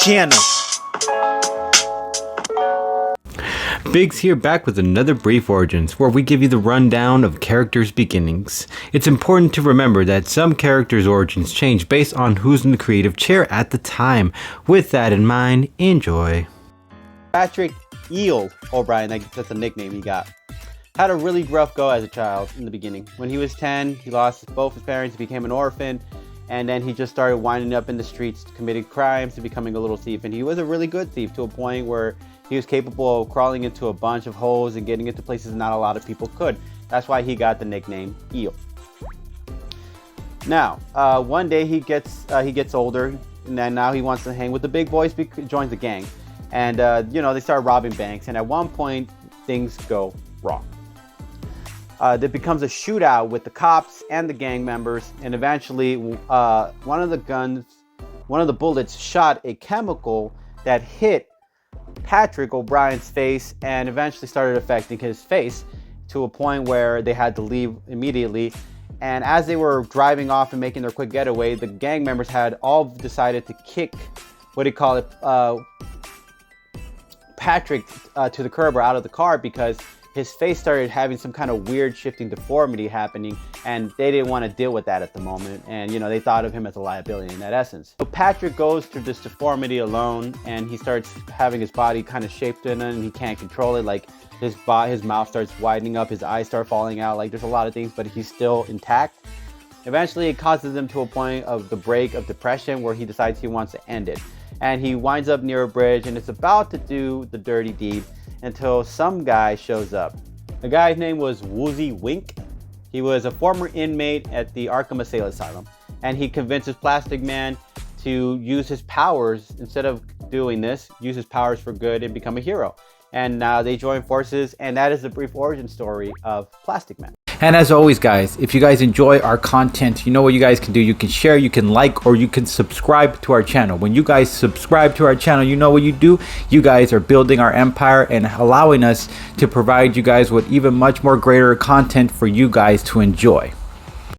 channel. Biggs here, back with another Brief Origins, where we give you the rundown of characters' beginnings. It's important to remember that some characters' origins change based on who's in the creative chair at the time. With that in mind, enjoy. Patrick Eel O'Brien, that's a nickname he got, had a really rough go as a child in the beginning. When he was 10, he lost both his parents, he became an orphan, and then he just started winding up in the streets, committing crimes, to becoming a little thief. And he was a really good thief, to a point where he was capable of crawling into a bunch of holes and getting into places not a lot of people could. That's why he got the nickname Eel. Now, one day he gets older, and then now he wants to hang with the big boys, joins the gang. And, they start robbing banks, and at one point, things go wrong. There becomes a shootout with the cops and the gang members, and eventually one of the bullets shot a chemical that hit Patrick O'Brien's face and eventually started affecting his face to a point where they had to leave immediately. And as they were driving off and making their quick getaway, the gang members had all decided to kick, Patrick to the curb or out of the car, because his face started having some kind of weird shifting deformity happening, and they didn't want to deal with that at the moment. And, they thought of him as a liability in that essence. So Patrick goes through this deformity alone, and he starts having his body kind of shaped in it, and he can't control it. Like, his mouth starts widening up, his eyes start falling out. Like, there's a lot of things, but he's still intact. Eventually, it causes him to a point of the break of depression where he decides he wants to end it. And he winds up near a bridge, and is about to do the dirty deed until some guy shows up. The guy's name was Woozy Wink. He was a former inmate at the Arkham Asylum, and he convinces Plastic Man to use his powers. Instead of doing this, use his powers for good and become a hero. And now they join forces, and that is the brief origin story of Plastic Man. And as always, guys, if you guys enjoy our content, you know what you guys can do. You can share, you can like, or you can subscribe to our channel. When you guys subscribe to our channel, you know what you do. You guys are building our empire and allowing us to provide you guys with even much more greater content for you guys to enjoy.